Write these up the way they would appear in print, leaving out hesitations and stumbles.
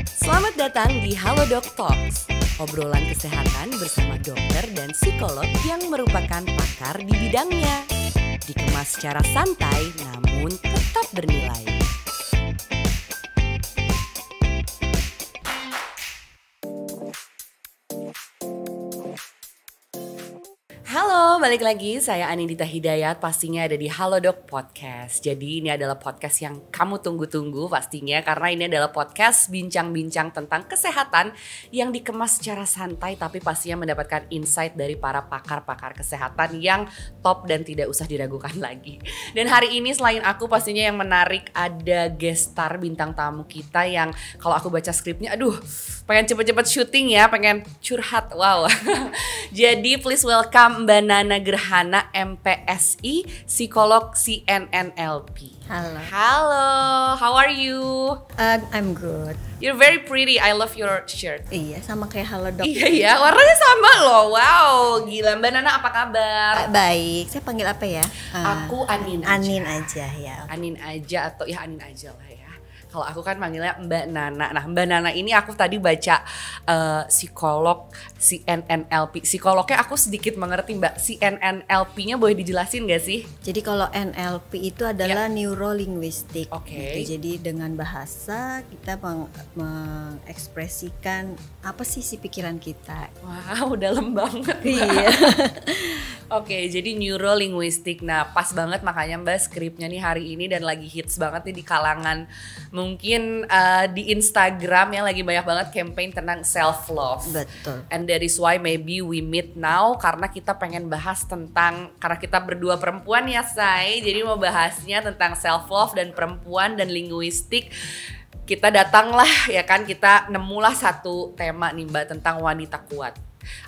Selamat datang di Halodoc Talks, obrolan kesehatan bersama dokter dan psikolog yang merupakan pakar di bidangnya. Dikemas secara santai namun tetap bernilai. Halo, balik lagi. Saya Anindita Hidayat, pastinya ada di Halodoc Podcast. Jadi ini adalah podcast yang kamu tunggu-tunggu pastinya, karena ini adalah podcast bincang-bincang tentang kesehatan yang dikemas secara santai, tapi pastinya mendapatkan insight dari para pakar-pakar kesehatan yang top dan tidak usah diragukan lagi. Dan hari ini selain aku, pastinya yang menarik ada guest star bintang tamu kita yang kalau aku baca skripnya, aduh, pengen cepet-cepet syuting ya, pengen curhat, wow. Jadi please welcome Mbak Nana Gerhana, MPSI, psikolog CNNLP. Halo, how are you? I'm good. You're very pretty, I love your shirt. Iya, sama kayak Halodoc. Iya ya, warnanya sama loh, wow, gila. Mbak Nana apa kabar? Baik, saya panggil apa ya? Aku Anin aja. Anin aja ya. Anin aja atau ya Anin aja lah ya. Kalau aku kan manggilnya Mbak Nana. Nah, Mbak Nana ini aku tadi baca psikolog CNNLP. Psikolognya aku sedikit mengerti, Mbak. CNNLP-nya boleh dijelasin gak sih? Jadi kalau NLP itu adalah neurolinguistik. Oke. Gitu. Jadi dengan bahasa kita mengekspresikan apa sih pikiran kita. Wow, dalam banget. Iya. Oke, jadi neurolinguistik. Nah, pas banget makanya Mbak skripnya nih hari ini dan lagi hits banget nih di kalangan mungkin di Instagram ya, lagi banyak banget campaign tentang self love. Betul. And that is why maybe we meet now, karena kita pengen bahas tentang, karena kita berdua perempuan ya Say, jadi mau bahasnya tentang self love dan perempuan dan linguistik. Kita datanglah ya kan, kita nemulah satu tema nih Mbak tentang wanita kuat.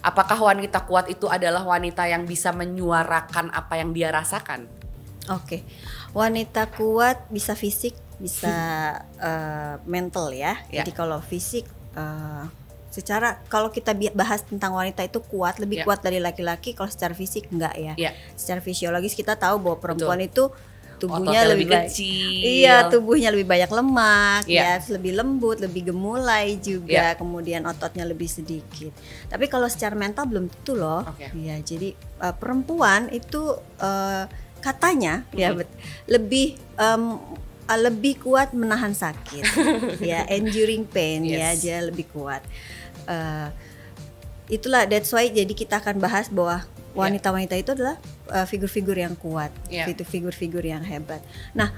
Apakah wanita kuat itu adalah wanita yang bisa menyuarakan apa yang dia rasakan? Oke. Wanita kuat bisa fisik, bisa mental ya. Jadi kalau fisik secara, kalau kita bahas tentang wanita itu kuat, lebih kuat dari laki-laki. Kalau secara fisik enggak ya. Secara fisiologis kita tahu bahwa perempuan itu tubuhnya lebih kecil. Iya, tubuhnya lebih banyak lemak, ya, lebih lembut, lebih gemulai juga, kemudian ototnya lebih sedikit. Tapi kalau secara mental belum tentu loh. Ya, jadi perempuan itu katanya ya lebih kuat menahan sakit. Ya, enduring pain ya, dia lebih kuat. Itulah that's why jadi kita akan bahas bahwa wanita-wanita itu adalah figur-figur yang kuat, itu figur-figur yang hebat. Nah,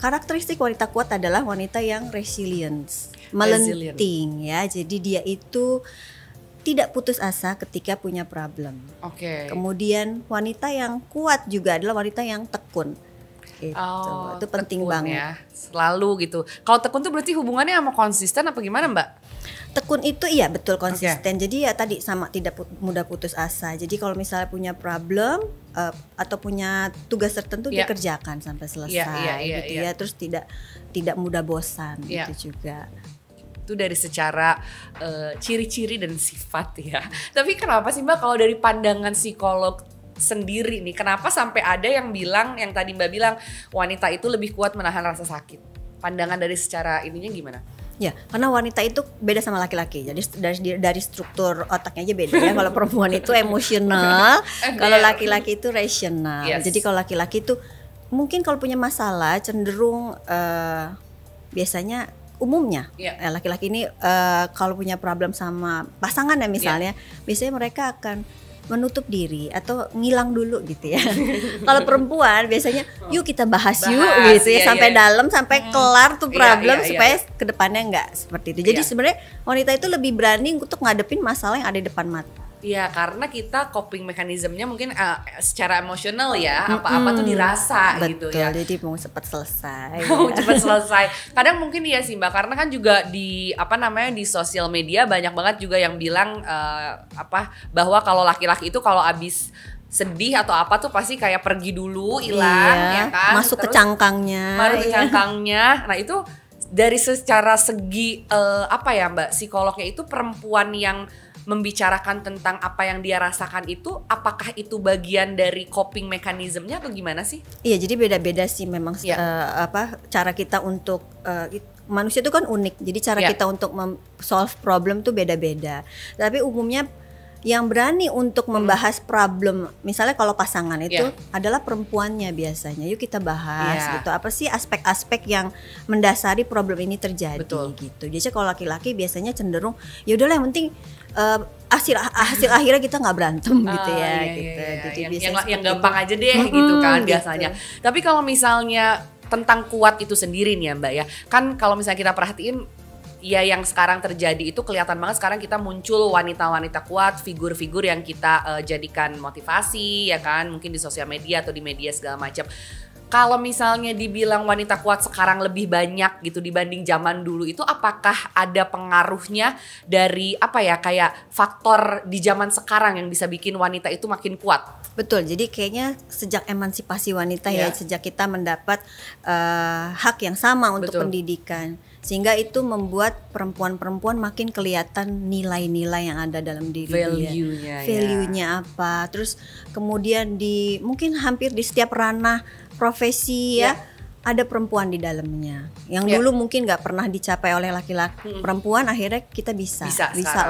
karakteristik wanita kuat adalah wanita yang resilience, melenting ya. Jadi dia itu tidak putus asa ketika punya problem. Kemudian wanita yang kuat juga adalah wanita yang tekun. Gitu. Itu penting banget. Ya. Selalu gitu. Kalau tekun tuh berarti hubungannya sama konsisten apa gimana, Mbak? Tekun itu iya betul konsisten. Jadi ya tadi sama tidak mudah putus asa. Jadi kalau misalnya punya problem atau punya tugas tertentu dikerjakan sampai selesai gitu ya. Terus tidak mudah bosan gitu juga. Itu dari secara ciri-ciri dan sifat ya. Tapi kenapa sih Mbak kalau dari pandangan psikolog sendiri nih, kenapa sampai ada yang bilang, yang tadi Mbak bilang wanita itu lebih kuat menahan rasa sakit? Pandangan dari secara ininya gimana? Ya, karena wanita itu beda sama laki-laki. Jadi dari struktur otaknya aja beda ya. Kalau perempuan itu emosional, kalau laki-laki itu rasional. Jadi kalau laki-laki itu mungkin kalau punya masalah cenderung biasanya umumnya laki-laki ini kalau punya problem sama pasangan ya misalnya, biasanya mereka akan menutup diri atau ngilang dulu gitu ya. Kalau perempuan biasanya yuk kita bahas yuk gitu ya, sampai dalam, sampai kelar tuh problem supaya kedepannya nggak seperti itu. Jadi sebenarnya wanita itu lebih berani untuk ngadepin masalah yang ada di depan mata. Iya, karena kita coping mekanismenya mungkin secara emosional ya, apa-apa tuh dirasa. Betul, gitu ya. Jadi mau cepat selesai. Mau cepat selesai. Kadang mungkin iya sih Mbak, karena kan juga di di sosial media banyak banget juga yang bilang bahwa kalau laki-laki itu kalau abis sedih atau apa tuh pasti kayak pergi dulu, hilang ya kan. Masuk ke cangkangnya. Nah, itu dari secara segi Mbak, psikolognya itu perempuan yang membicarakan tentang apa yang dia rasakan itu, apakah itu bagian dari coping mekanismenya atau gimana sih? Iya, jadi beda-beda sih memang cara kita untuk manusia itu kan unik. Jadi cara kita untuk solve problem tuh beda-beda. Tapi umumnya yang berani untuk membahas problem, misalnya kalau pasangan itu adalah perempuannya biasanya. Yuk kita bahas gitu. Apa sih aspek-aspek yang mendasari problem ini terjadi gitu. Jadi kalau laki-laki biasanya cenderung ya udahlah yang penting hasil akhirnya kita nggak berantem gitu ya gitu. Jadi yang gampang aja deh gitu kan biasanya. Tapi kalau misalnya tentang kuat itu sendiri nih ya Mbak ya. Kan kalau misalnya kita perhatiin ya yang sekarang terjadi itu kelihatan banget sekarang kita muncul wanita-wanita kuat, figur-figur yang kita jadikan motivasi ya kan, mungkin di sosial media atau di media segala macam. Kalau misalnya dibilang wanita kuat sekarang lebih banyak gitu dibanding zaman dulu itu apakah ada pengaruhnya dari apa ya kayak faktor di zaman sekarang yang bisa bikin wanita itu makin kuat? Betul, jadi kayaknya sejak emansipasi wanita ya sejak kita mendapat hak yang sama untuk pendidikan. Sehingga itu membuat perempuan-perempuan makin kelihatan nilai-nilai yang ada dalam diri dia. Value-nya apa. Terus kemudian mungkin hampir di setiap ranah profesi ada perempuan di dalamnya. Yang dulu mungkin gak pernah dicapai oleh laki-laki. Perempuan akhirnya kita bisa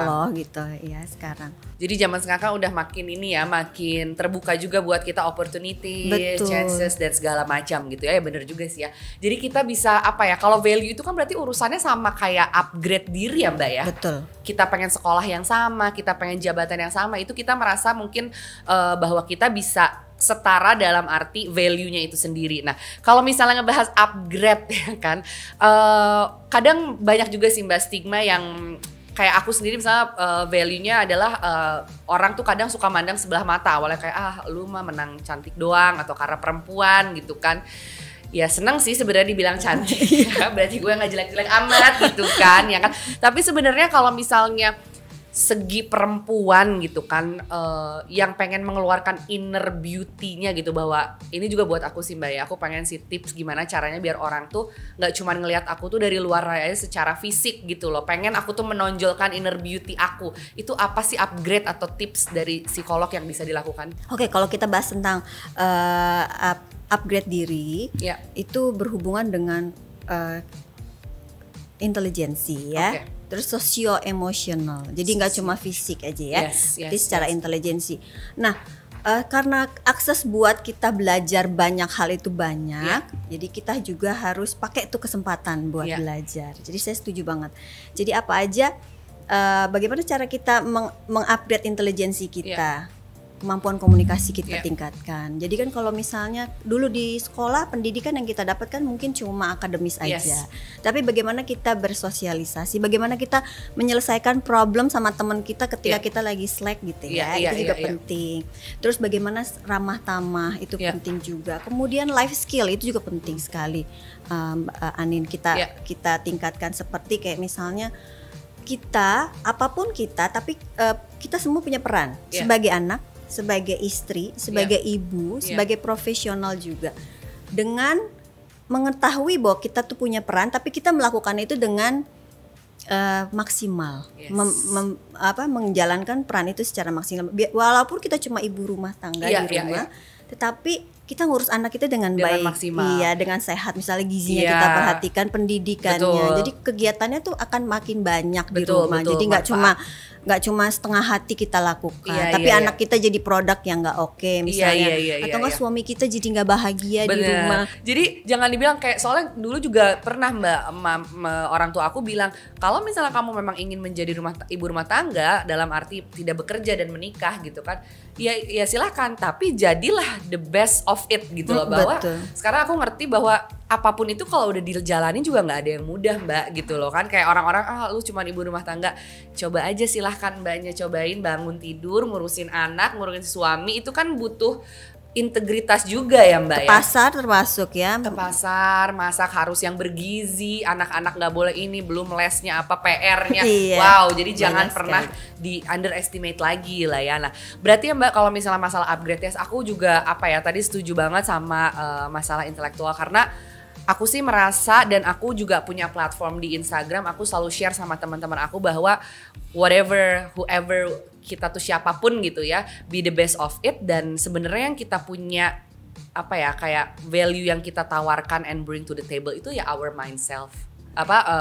loh gitu ya sekarang. Jadi zaman sekarang udah makin ini ya, makin terbuka juga buat kita opportunity, chances dan segala macam gitu ya. Ya bener juga sih ya. Jadi kita bisa apa ya, kalau value itu kan berarti urusannya sama kayak upgrade diri ya Mbak ya. Betul. Kita pengen sekolah yang sama, kita pengen jabatan yang sama, itu kita merasa mungkin bahwa kita bisa setara dalam arti value-nya itu sendiri. Nah, kalau misalnya ngebahas upgrade ya kan, kadang banyak juga sih Mbak stigma yang kayak aku sendiri misalnya value-nya adalah orang tuh kadang suka mandang sebelah mata. Awalnya kayak lu mah menang cantik doang atau karena perempuan gitu kan. Ya seneng sih sebenarnya dibilang cantik ya, berarti gue nggak jelek-jelek amat gitu kan ya kan. Tapi sebenarnya kalau misalnya segi perempuan gitu kan yang pengen mengeluarkan inner beauty-nya gitu, bahwa ini juga buat aku sih Mbak ya, aku pengen sih tips gimana caranya biar orang tuh nggak cuma ngelihat aku tuh dari luar aja secara fisik gitu loh, pengen aku tuh menonjolkan inner beauty aku. Itu apa sih upgrade atau tips dari psikolog yang bisa dilakukan? Oke, kalau kita bahas tentang upgrade diri itu berhubungan dengan intelijensi ya. Terus sosio-emosional, jadi nggak cuma fisik aja ya, jadi secara intelijensi. Nah, karena akses buat kita belajar banyak hal itu banyak, jadi kita juga harus pakai itu kesempatan buat belajar. Jadi saya setuju banget. Jadi apa aja, bagaimana cara kita mengupgrade intelijensi kita, kemampuan komunikasi kita tingkatkan. Jadi kan kalau misalnya dulu di sekolah pendidikan yang kita dapatkan mungkin cuma akademis aja. Tapi bagaimana kita bersosialisasi, bagaimana kita menyelesaikan problem sama teman kita ketika kita lagi slack gitu ya. Itu juga penting. Terus bagaimana ramah tamah itu penting juga. Kemudian life skill itu juga penting sekali. Anin kita tingkatkan, seperti kayak misalnya kita apapun kita, tapi kita semua punya peran sebagai anak, sebagai istri, sebagai ibu, sebagai profesional juga. Dengan mengetahui bahwa kita tuh punya peran, tapi kita melakukan itu dengan maksimal, menjalankan peran itu secara maksimal. Walaupun kita cuma ibu rumah tangga di rumah, tetapi kita ngurus anak kita dengan baik, maksimal. Iya, dengan sehat. Misalnya gizinya kita perhatikan, pendidikannya. Jadi kegiatannya tuh akan makin banyak di rumah. Jadi nggak cuma setengah hati kita lakukan, tapi anak kita jadi produk yang nggak oke misalnya, atau nggak suami kita jadi nggak bahagia di rumah. Jadi jangan dibilang kayak, soalnya dulu juga pernah Mbak orang tua aku bilang kalau misalnya kamu memang ingin menjadi ibu rumah tangga dalam arti tidak bekerja dan menikah gitu kan, ya silahkan, tapi jadilah the best of it gitu loh. Bahwa sekarang aku ngerti bahwa apapun itu kalau udah dijalanin juga nggak ada yang mudah Mbak gitu loh kan. Kayak orang-orang lu cuma ibu rumah tangga, coba aja silahkan Mbaknya cobain bangun tidur, ngurusin anak, ngurusin suami, itu kan butuh integritas juga ya Mbak. Pasar termasuk ya. Ke pasar, masak harus yang bergizi, anak-anak nggak boleh ini, belum lesnya apa PR-nya. Wow, jadi jangan pernah di underestimate lagi lah ya. Nah, berarti ya Mbak kalau misalnya masalah upgrade ya, aku juga tadi setuju banget sama masalah intelektual, karena aku sih merasa, dan aku juga punya platform di Instagram, aku selalu share sama teman-teman aku bahwa whoever kita tuh siapapun gitu ya, be the best of it. Dan sebenarnya yang kita punya kayak value yang kita tawarkan and bring to the table itu ya our mind self.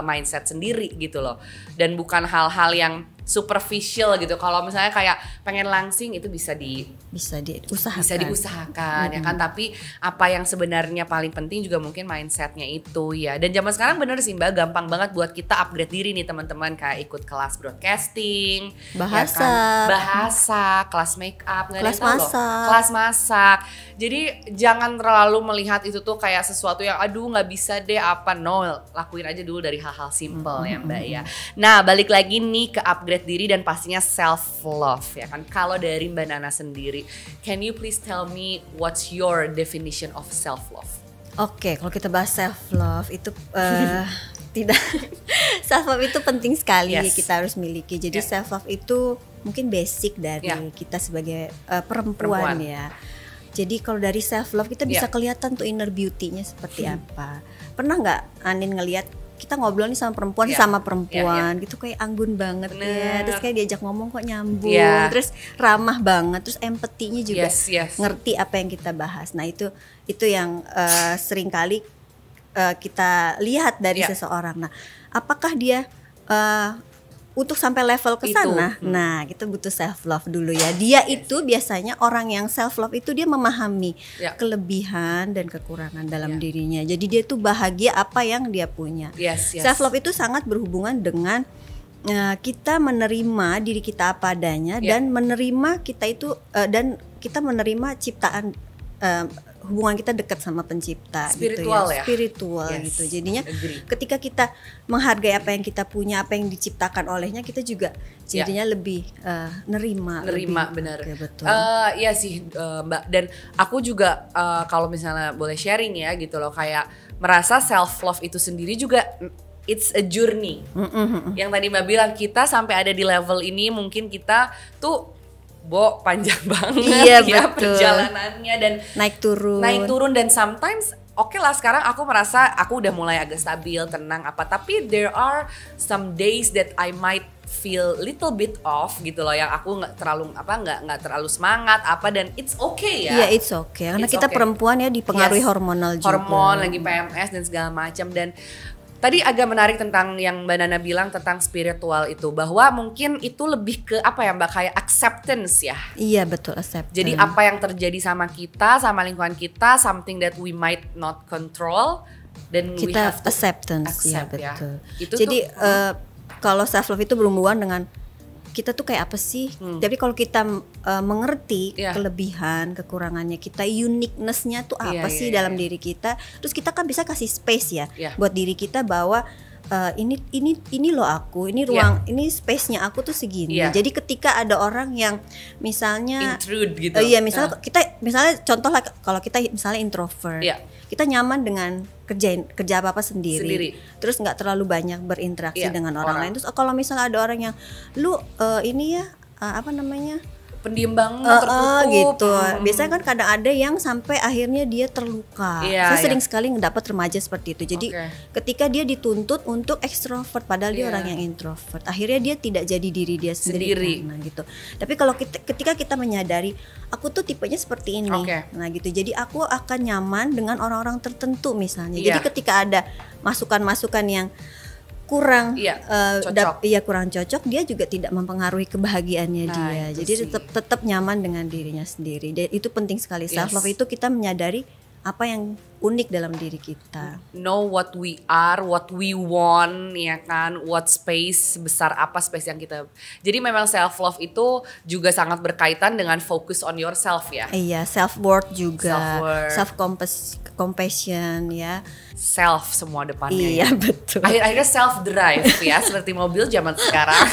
mindset sendiri gitu loh. Dan bukan hal-hal yang superficial gitu. Kalau misalnya kayak pengen langsing itu bisa diusahakan ya kan. Tapi apa yang sebenarnya paling penting juga mungkin mindsetnya itu ya. Dan zaman sekarang bener sih Mbak, gampang banget buat kita upgrade diri nih teman-teman, kayak ikut kelas broadcasting, bahasa, ya kan? Bahasa, kelas make up, kelas masak. Jadi jangan terlalu melihat itu tuh kayak sesuatu yang aduh nggak bisa deh apa, no, lakuin aja dulu dari hal-hal simple ya Mbak ya. Nah balik lagi nih ke upgrade diri dan pastinya self love ya kan. Kalau dari Mbak Nana sendiri, can you please tell me what's your definition of self love? Oke, kalau kita bahas self love itu tidak self love itu penting sekali, kita harus miliki. Jadi self love itu mungkin basic dari kita sebagai perempuan ya. Jadi kalau dari self love kita bisa kelihatan tuh inner beauty-nya seperti apa. Pernah nggak Anin ngelihat kita ngobrol nih sama perempuan gitu kayak anggun banget ya, terus kayak diajak ngomong kok nyambung, terus ramah banget, terus empatinya juga ngerti apa yang kita bahas. Nah itu yang sering kali kita lihat dari seseorang. Nah apakah dia untuk sampai level ke sana, nah kita butuh self love dulu ya. Dia itu biasanya orang yang self love itu dia memahami kelebihan dan kekurangan dalam dirinya. Jadi dia tuh bahagia apa yang dia punya. Self love itu sangat berhubungan dengan kita menerima diri kita apa adanya dan menerima kita itu dan kita menerima ciptaan, hubungan kita dekat sama pencipta spiritual gitu ya, spiritual gitu. Jadinya ketika kita menghargai apa yang kita punya, apa yang diciptakan olehnya, kita juga jadinya lebih nerima benar. Okay, betul. Iya sih Mbak, dan aku juga kalau misalnya boleh sharing ya gitu loh, kayak merasa self love itu sendiri juga it's a journey. Yang tadi Mbak bilang, kita sampai ada di level ini mungkin kita tuh panjang banget perjalanannya, dan naik turun dan sometimes oke lah, sekarang aku merasa aku udah mulai agak stabil, tenang apa, tapi there are some days that I might feel little bit off gitu loh, yang aku nggak terlalu semangat apa, dan it's okay ya. Iya, it's okay karena kita perempuan ya, dipengaruhi hormonal juga. Hormon lagi PMS dan segala macam. Dan tadi agak menarik tentang yang Mbak Nana bilang tentang spiritual itu, bahwa mungkin itu lebih ke apa ya Mbak, kayak acceptance ya. Iya betul, acceptance. Jadi apa yang terjadi sama kita, sama lingkungan kita, something that we might not control, dan kita we have to accept ya. Betul. Itu jadi kalau self love itu berhubungan dengan kita tuh kayak apa sih. Jadi kalau kita mengerti kelebihan, kekurangannya kita, uniqueness-nya tuh apa sih dalam diri kita, terus kita kan bisa kasih space ya buat diri kita, bahwa ini loh aku, ini ruang, ini space-nya aku tuh segini. Jadi ketika ada orang yang misalnya intrude gitu. Misalnya misalnya contoh lah, kalau kita misalnya introvert, kita nyaman dengan kerja apa sendiri. Terus nggak terlalu banyak berinteraksi dengan orang lain. Terus kalau misalnya ada orang yang lu ini ya apa namanya, pendiam banget, tertutup gitu. Biasanya kan kadang ada yang sampai akhirnya dia terluka. Saya sering sekali mendapat remaja seperti itu. Jadi ketika dia dituntut untuk ekstrovert padahal dia orang yang introvert, akhirnya dia tidak jadi diri dia sendiri. Nah gitu. Tapi kalau ketika kita menyadari aku tuh tipenya seperti ini, nah gitu. Jadi aku akan nyaman dengan orang-orang tertentu misalnya. Jadi ketika ada masukan-masukan yang kurang kurang cocok, dia juga tidak mempengaruhi kebahagiaannya dia. Jadi tetap nyaman dengan dirinya sendiri. Dan itu penting sekali. Self love itu kita menyadari apa yang unik dalam diri kita. Know what we are, what we want, ya kan? What space, sebesar apa space yang kita. Jadi memang self love itu juga sangat berkaitan dengan focus on yourself ya. Iya, self worth juga, self compassion ya. Self semua depannya. Iya betul. Akhir-akhirnya self drive ya, seperti mobil zaman sekarang.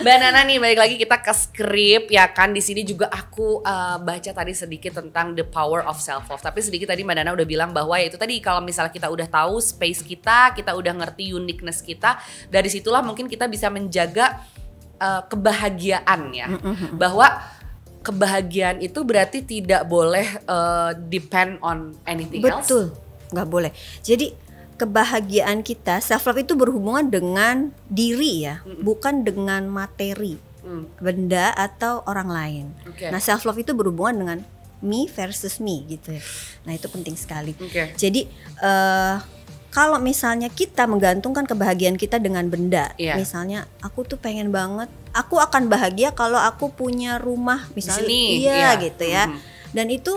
Mbak Nana nih, balik lagi kita ke skrip ya kan. Di sini juga aku baca tadi sedikit tentang the power of self love. Tapi sedikit tadi Mbak Nana udah bilang bahwa ya itu tadi, kalau misalnya kita udah tahu space kita udah ngerti uniqueness kita, dari situlah mungkin kita bisa menjaga kebahagiaan ya. Bahwa kebahagiaan itu berarti tidak boleh depend on anything else. Betul. Nggak boleh. Jadi kebahagiaan kita, self love itu berhubungan dengan diri ya, bukan dengan materi, benda atau orang lain. Nah self love itu berhubungan dengan me versus me gitu ya. Nah itu penting sekali. Jadi kalau misalnya kita menggantungkan kebahagiaan kita dengan benda, misalnya aku tuh pengen banget, aku akan bahagia kalau aku punya rumah misalnya, gitu ya. Dan itu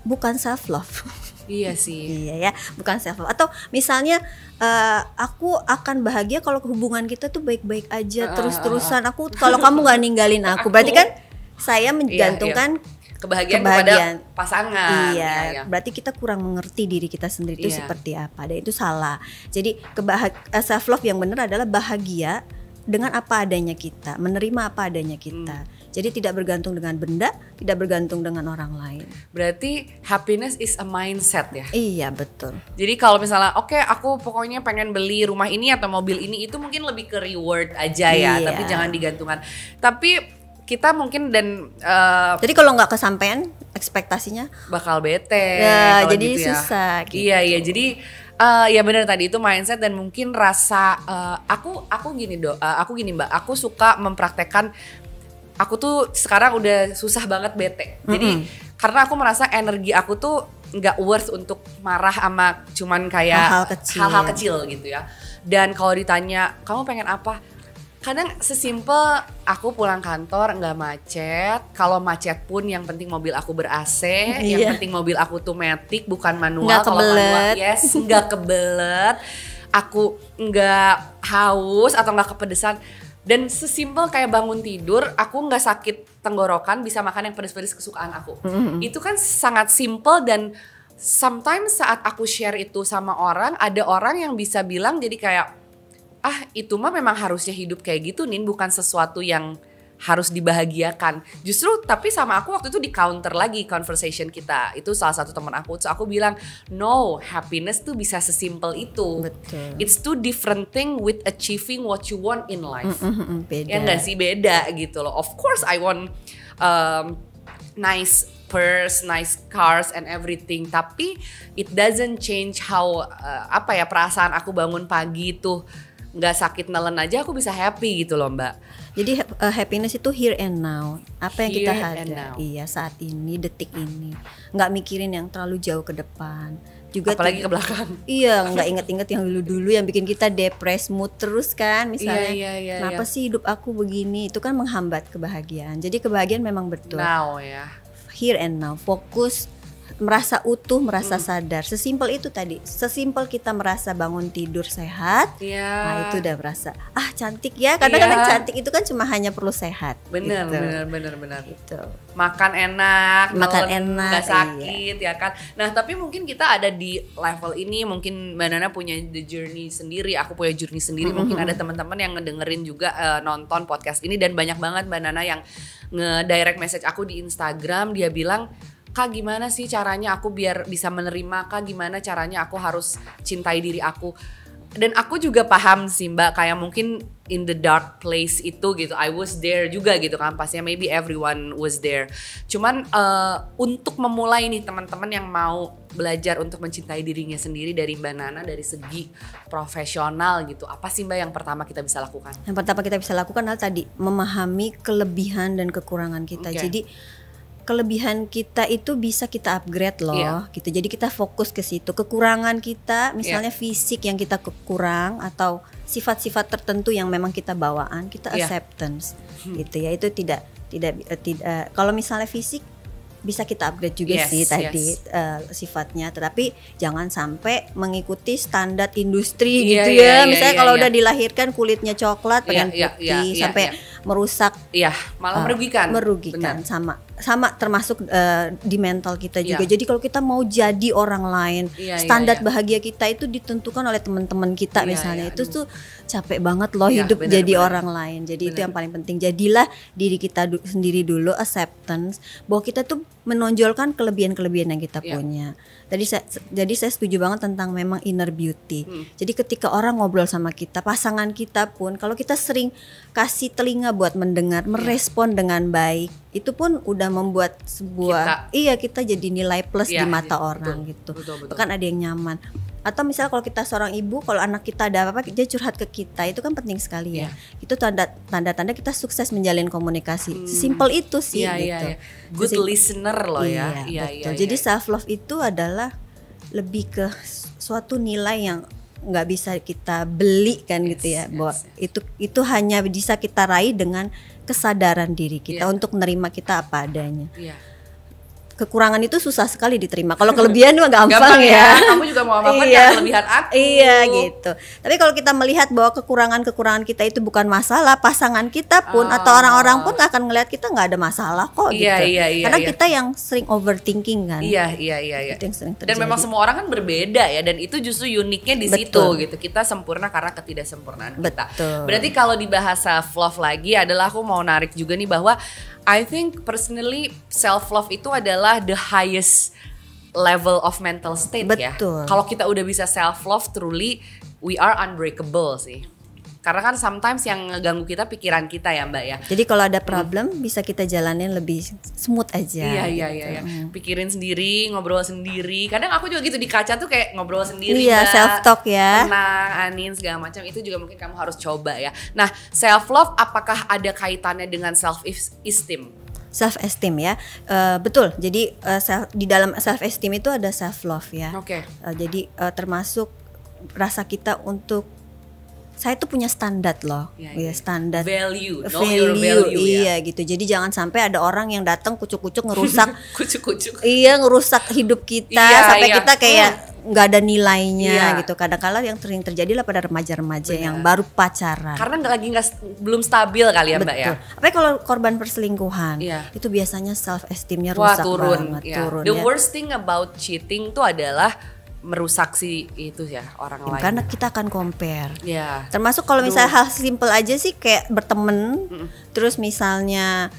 bukan self love. Iya sih. Iya ya, bukan self love. Atau misalnya aku akan bahagia kalau hubungan kita tuh baik-baik aja terus-terusan. Aku kalau kamu nggak ninggalin aku, berarti kan saya menggantungkan kebahagiaan kepada pasangan. Iya, berarti kita kurang mengerti diri kita sendiri itu seperti apa, dan itu salah. Jadi self love yang benar adalah bahagia dengan apa adanya kita, menerima apa adanya kita. Jadi tidak bergantung dengan benda, tidak bergantung dengan orang lain. Berarti happiness is a mindset ya? Iya, betul. Jadi kalau misalnya oke, aku pokoknya pengen beli rumah ini atau mobil ini, itu mungkin lebih ke reward aja ya, tapi jangan digantungkan. Tapi kita mungkin jadi kalau nggak kesampaian ekspektasinya bakal bete ya, jadi gitu susah gitu. Iya jadi ya benar tadi itu mindset, dan mungkin rasa aku gini Mbak, aku suka mempraktekkan, aku tuh sekarang udah susah banget bete. Jadi karena aku merasa energi aku tuh nggak worth untuk marah sama cuman kayak hal-hal kecil gitu ya. Dan kalau ditanya kamu pengen apa, kadang sesimpel aku pulang kantor nggak macet. Kalau macet pun yang penting mobil aku ber-AC, yang penting mobil aku tuh matic bukan manual. Kalau manual nggak kebelet, aku nggak haus atau nggak kepedesan. Dan sesimpel kayak bangun tidur, aku nggak sakit tenggorokan, bisa makan yang pedes-pedes kesukaan aku. Itu kan sangat simple, dan sometimes saat aku share itu sama orang, ada orang yang bisa bilang jadi kayak, itu mah memang harusnya hidup kayak gitu Nin, bukan sesuatu yang harus dibahagiakan. Justru tapi sama aku waktu itu di counter lagi conversation kita, itu salah satu teman aku, so aku bilang no, happiness tuh bisa sesimpel itu. Betul. It's two different thing with achieving what you want in life. Beda. Ya nggak sih, beda gitu loh. Of course I want nice purse, nice cars and everything, tapi it doesn't change how perasaan aku bangun pagi tuh nggak sakit nelen aja aku bisa happy gitu loh Mbak. Jadi happiness itu here and now, apa yang kita ada, saat ini, detik ini, nggak mikirin yang terlalu jauh ke depan. Juga apalagi ke belakang. Iya, nggak inget-inget yang dulu-dulu yang bikin kita depres mood terus kan, misalnya kenapa sih hidup aku begini, itu kan menghambat kebahagiaan. Jadi kebahagiaan memang betul now ya, here and now, fokus, merasa utuh, merasa sadar. Sesimpel itu tadi. Sesimpel kita merasa bangun tidur sehat. Nah, itu udah merasa cantik ya. Kadang-kadang cantik itu kan cuma hanya perlu sehat. Bener, gitu. bener. Gitu. Makan enak, enak, gak sakit ya kan. Nah, tapi mungkin kita ada di level ini, mungkin Mbak Nana punya the journey sendiri, aku punya journey sendiri. Mungkin ada teman-teman yang ngedengerin juga nonton podcast ini, dan banyak banget Mbak Nana yang nge-direct message aku di Instagram, dia bilang, Kak gimana sih caranya aku biar bisa menerima, Kak gimana caranya aku harus cintai diri aku. Dan aku juga paham sih Mbak, kayak mungkin in the dark place itu gitu, I was there juga gitu kan, pastinya maybe everyone was there. Cuman untuk memulai nih teman-teman yang mau belajar untuk mencintai dirinya sendiri dari Mbak Nana, dari segi profesional gitu, apa sih Mbak yang pertama kita bisa lakukan? Yang pertama kita bisa lakukan adalah tadi, memahami kelebihan dan kekurangan kita. Jadi kelebihan kita itu bisa kita upgrade loh, gitu. Jadi kita fokus ke situ. Kekurangan kita, misalnya fisik yang kita kurang atau sifat-sifat tertentu yang memang kita bawaan, kita acceptance, gitu ya. Itu tidak. Kalau misalnya fisik bisa kita upgrade juga sifatnya, tetapi jangan sampai mengikuti standar industri gitu ya. Misalnya kalau udah dilahirkan kulitnya coklat, pengen putih, sampai merusak, malah merugikan. Sama termasuk di mental kita juga. Jadi kalau kita mau jadi orang lain, standar bahagia kita itu ditentukan oleh teman-teman kita misalnya. Itu tuh capek banget loh hidup jadi orang lain. Jadi itu yang paling penting. Jadilah diri kita sendiri dulu, acceptance bahwa kita tuh menonjolkan kelebihan-kelebihan yang kita punya. Jadi saya setuju banget tentang memang inner beauty. Jadi ketika orang ngobrol sama kita, pasangan kita pun, kalau kita sering kasih telinga buat mendengar, merespon dengan baik, itu pun udah membuat sebuah kita jadi nilai plus di mata orang gitu. Betul. Bahkan ada yang nyaman. Atau misalnya kalau kita seorang ibu, kalau anak kita ada apa-apa dia curhat ke kita, itu kan penting sekali ya. Itu tanda-tanda kita sukses menjalin komunikasi. Simpel itu sih gitu. Good listener loh ya. Jadi self love itu adalah lebih ke suatu nilai yang nggak bisa kita beli kan gitu ya, bahwa itu hanya bisa kita raih dengan kesadaran diri kita untuk menerima kita apa adanya. Kekurangan itu susah sekali diterima. Kalau kelebihan mah gampang ya. Kamu juga mau apa-apa kelebihan aku. Iya gitu. Tapi kalau kita melihat bahwa kekurangan kita itu bukan masalah, pasangan kita pun atau orang-orang pun akan ngelihat kita nggak ada masalah kok gitu. Karena kita yang sering overthinking kan. Iya. Itu yang sering terjadi. Dan memang semua orang kan berbeda ya, dan itu justru uniknya di situ gitu. Kita sempurna karena ketidaksempurnaan kita. Berarti kalau dibahas self love lagi adalah aku mau narik juga nih bahwa I think personally self love itu adalah the highest level of mental state ya. Kalau kita udah bisa self love truly we are unbreakable sih. Karena kan sometimes yang ngeganggu kita pikiran kita ya Mbak ya. Jadi kalau ada problem bisa kita jalanin lebih smooth aja. Iya. Pikirin sendiri, ngobrol sendiri. Kadang aku juga gitu di kaca tuh kayak ngobrol sendiri. Iya, self talk ya. Tenang, Anin segala macam itu juga mungkin kamu harus coba ya. Nah, self love apakah ada kaitannya dengan self esteem? Self esteem ya, betul. Jadi di dalam self esteem itu ada self love ya. Jadi termasuk rasa kita untuk saya tuh punya standar loh, standar value, iya gitu. Jadi jangan sampai ada orang yang datang kucuk-kucuk ngerusak, ngerusak hidup kita sampai kita kayak nggak ada nilainya gitu. Kadang-kadang yang sering terjadi lah pada remaja-remaja yang baru pacaran. Karena belum stabil kali ya Mbak ya. Apalagi kalau korban perselingkuhan, itu biasanya self esteemnya rusak banget. Turun. The worst thing about cheating tuh adalah merusak si itu ya orang lain. Karena kita akan compare. Termasuk kalau misalnya hal simple aja sih kayak berteman, terus misalnya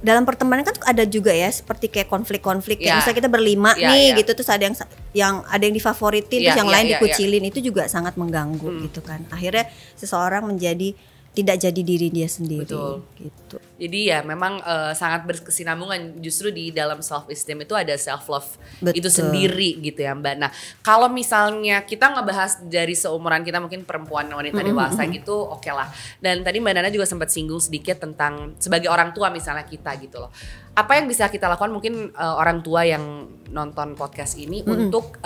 dalam pertemanan kan ada juga ya seperti kayak konflik-konflik kayak misalnya kita berlima gitu, terus ada yang difavoritin terus yang lain dikucilin, itu juga sangat mengganggu gitu kan. Akhirnya seseorang menjadi tidak jadi diri dia sendiri. Gitu. Jadi ya memang sangat berkesinambungan, justru di dalam self esteem itu ada self love itu sendiri gitu ya Mbak. Nah, kalau misalnya kita ngebahas dari seumuran kita, mungkin perempuan wanita dewasa gitu, oke lah. Dan tadi Mbak Nana juga sempat singgung sedikit tentang sebagai orang tua misalnya kita gitu loh. Apa yang bisa kita lakukan mungkin orang tua yang nonton podcast ini untuk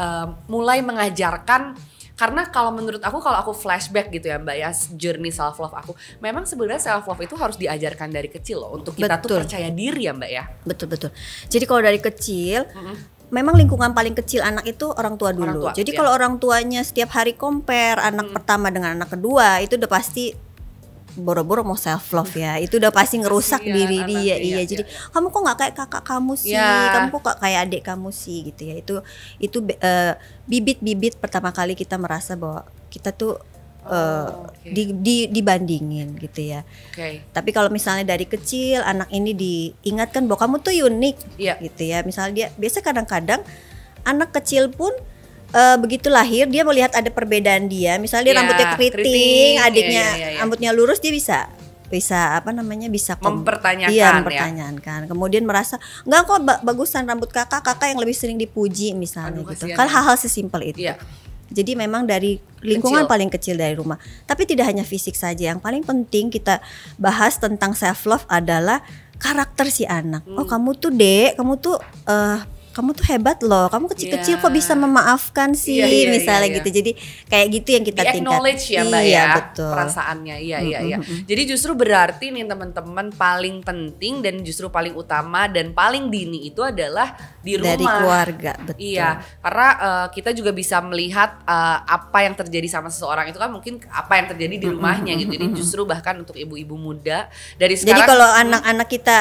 mulai mengajarkan. Karena kalau menurut aku, kalau aku flashback gitu ya Mbak ya, journey self love aku, memang sebenarnya self love itu harus diajarkan dari kecil loh, untuk kita tuh percaya diri ya Mbak ya. Betul. Jadi kalau dari kecil, memang lingkungan paling kecil anak itu orang tua dulu. Jadi kalau orang tuanya setiap hari compare anak pertama dengan anak kedua, itu udah pasti boro-boro mau self love ya, itu udah pasti ngerusak diri dia. Jadi kamu kok nggak kayak kakak kamu sih, kamu kok nggak kayak adik kamu sih gitu ya. Itu bibit-bibit pertama kali kita merasa bahwa kita tuh dibandingin gitu ya. Tapi kalau misalnya dari kecil anak ini diingatkan bahwa kamu tuh unik gitu ya. Misalnya dia biasa kadang-kadang anak kecil pun begitu lahir dia melihat ada perbedaan dia, misalnya dia rambutnya keriting, adiknya rambutnya lurus, dia bisa mempertanyakan. Kemudian merasa enggak kok bagusan rambut kakak yang lebih sering dipuji misalnya gitu. Kan hal-hal sesimpel itu. Jadi memang dari lingkungan paling kecil dari rumah. Tapi tidak hanya fisik saja, yang paling penting kita bahas tentang self love adalah karakter si anak. Oh kamu tuh kamu tuh hebat loh, kamu kecil-kecil kok bisa memaafkan sih, misalnya gitu. Jadi kayak gitu yang kita tingkatkan. Acknowledge ya Mbak ya, perasaannya. Jadi justru berarti nih teman-teman, paling penting dan justru paling utama dan paling dini itu adalah di rumah. Dari keluarga, betul. Iya, karena kita juga bisa melihat apa yang terjadi sama seseorang itu kan mungkin apa yang terjadi di rumahnya gitu. Jadi justru bahkan untuk ibu-ibu muda dari sekarang. Jadi kalau anak-anak kita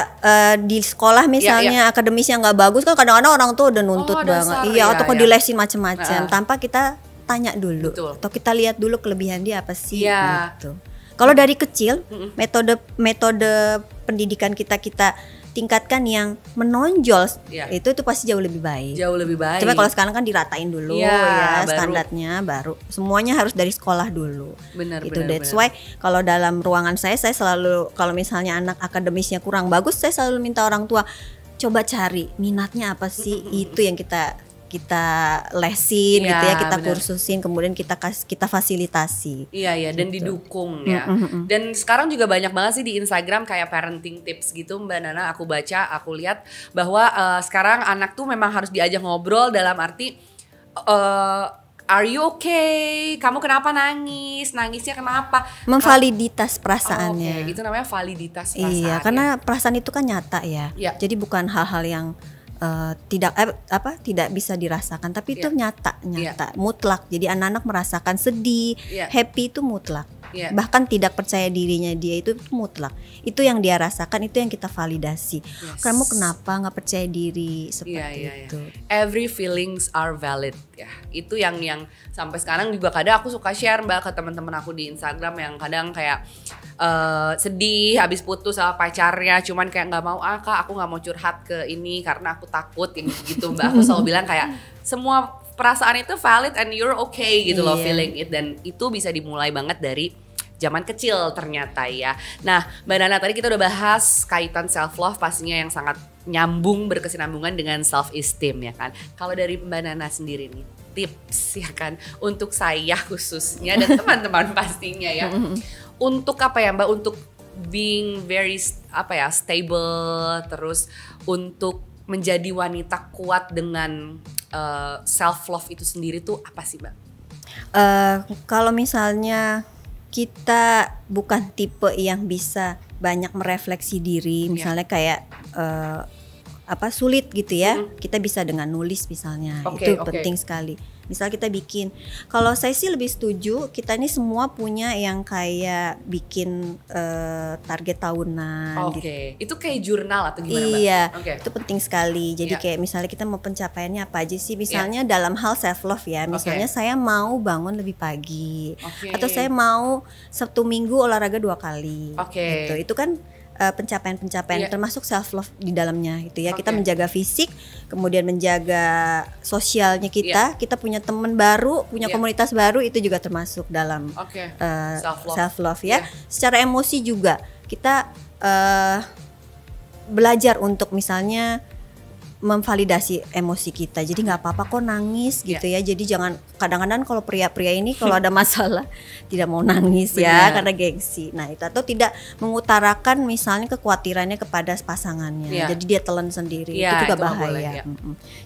di sekolah misalnya akademisnya nggak bagus, kan kadang-kadang orang tuh udah nuntut banget, atau kok dilesin macam-macam tanpa kita tanya dulu, atau kita lihat dulu kelebihan dia apa sih gitu. Kalau dari kecil metode pendidikan kita tingkatkan yang menonjol, itu pasti jauh lebih baik. Cuma kalau sekarang kan diratain dulu standarnya baru semuanya harus dari sekolah dulu. Benar. That's why kalau dalam ruangan saya selalu, kalau misalnya anak akademisnya kurang bagus, saya selalu minta orang tua coba cari minatnya apa sih, itu yang kita lesin gitu ya, kita kursusin, kemudian kita fasilitasi. Dan didukung ya. Dan sekarang juga banyak banget sih di Instagram kayak parenting tips gitu Mbak Nana, aku baca, aku lihat bahwa sekarang anak tuh memang harus diajak ngobrol, dalam arti Are you okay? Kamu kenapa nangis? Nangisnya kenapa? Memvaliditas perasaannya. Okay. Itu namanya validitas perasaan. Iya, karena perasaan itu kan nyata ya. Jadi bukan hal-hal yang tidak bisa dirasakan, tapi itu nyata, mutlak. Jadi anak-anak merasakan sedih, happy itu mutlak. Bahkan tidak percaya dirinya dia itu mutlak. Itu yang dia rasakan, itu yang kita validasi. Kamu kenapa nggak percaya diri seperti itu? Every feelings are valid ya. Itu yang sampai sekarang juga kadang aku suka share Mbak ke teman-teman aku di Instagram yang kadang kayak sedih habis putus sama pacarnya, cuman kayak nggak mau Kak, aku nggak mau curhat ke ini karena aku takut yang gitu Mbak. Aku selalu bilang kayak semua perasaan itu valid and you're okay gitu loh, feeling it, dan itu bisa dimulai banget dari zaman kecil ternyata ya. Nah Mbak Nana, tadi kita udah bahas kaitan self love pastinya yang sangat nyambung, berkesinambungan dengan self esteem ya kan. Kalau dari Mbak Nana sendiri nih, tips ya kan untuk saya khususnya dan teman-teman pastinya ya. Untuk apa ya Mbak, untuk being very stable, terus untuk menjadi wanita kuat dengan self love itu sendiri tuh apa sih Mbak? Kalau misalnya kita bukan tipe yang bisa banyak merefleksi diri, misalnya kayak sulit gitu ya, kita bisa dengan nulis misalnya, itu penting sekali. Misal kita bikin, kalau saya sih lebih setuju kita ini semua punya yang kayak bikin target tahunan. Gitu. Itu kayak jurnal atau gimana Mbak? Iya, itu penting sekali. Jadi kayak misalnya kita mau pencapaiannya apa aja sih? Misalnya dalam hal self love ya, misalnya saya mau bangun lebih pagi, atau saya mau Sabtu Minggu olahraga 2 kali. Gitu. Itu kan pencapaian-pencapaian termasuk self love di dalamnya gitu ya. Kita menjaga fisik, kemudian menjaga sosialnya kita punya teman baru, punya komunitas baru, itu juga termasuk dalam self love ya. Secara emosi juga kita belajar untuk misalnya memvalidasi emosi kita. Jadi nggak apa-apa kok nangis gitu ya. Jadi jangan, kadang-kadang kalau pria-pria ini kalau ada masalah tidak mau nangis ya karena gengsi. Nah itu, atau tidak mengutarakan misalnya kekhawatirannya kepada pasangannya. Jadi dia telan sendiri, itu juga bahaya.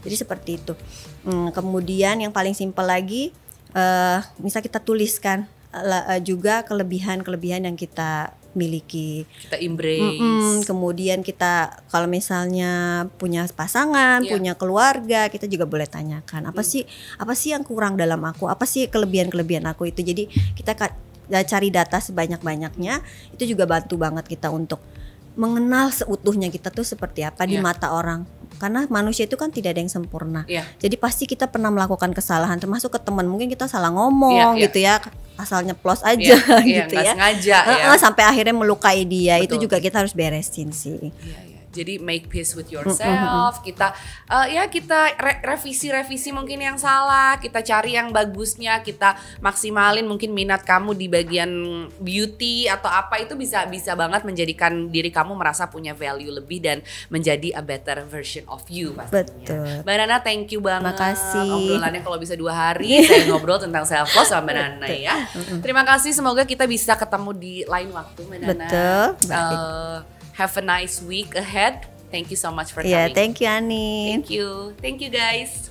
Jadi seperti itu. Kemudian yang paling simpel lagi, misal kita tuliskan juga kelebihan-kelebihan yang kita miliki, kita embrace. Kemudian kita kalau misalnya punya pasangan, punya keluarga, kita juga boleh tanyakan apa sih yang kurang dalam aku, apa sih kelebihan aku itu. Jadi kita cari data sebanyak-banyaknya, itu juga bantu banget kita untuk mengenal seutuhnya kita tuh seperti apa di mata orang. Karena manusia itu kan tidak ada yang sempurna. Jadi pasti kita pernah melakukan kesalahan, termasuk ke teman. Mungkin kita salah ngomong gitu ya, asal nyeplos aja gitu ya. Sengaja sampai akhirnya melukai dia. Betul. Itu juga kita harus beresin sih. Jadi make peace with yourself. Kita kita revisi mungkin yang salah, kita cari yang bagusnya, kita maksimalin mungkin minat kamu di bagian beauty atau apa, itu bisa banget menjadikan diri kamu merasa punya value lebih dan menjadi a better version of you pastinya. Betul. Mbak Nana, thank you banget. Makasih. Obrolannya kalau bisa 2 hari saya ngobrol tentang self love sama Mbak Nana ya. Terima kasih, semoga kita bisa ketemu di lain waktu Mbak Nana. Betul. Have a nice week ahead. Thank you so much for coming. Yeah, thank you Ani. Thank you. Thank you guys.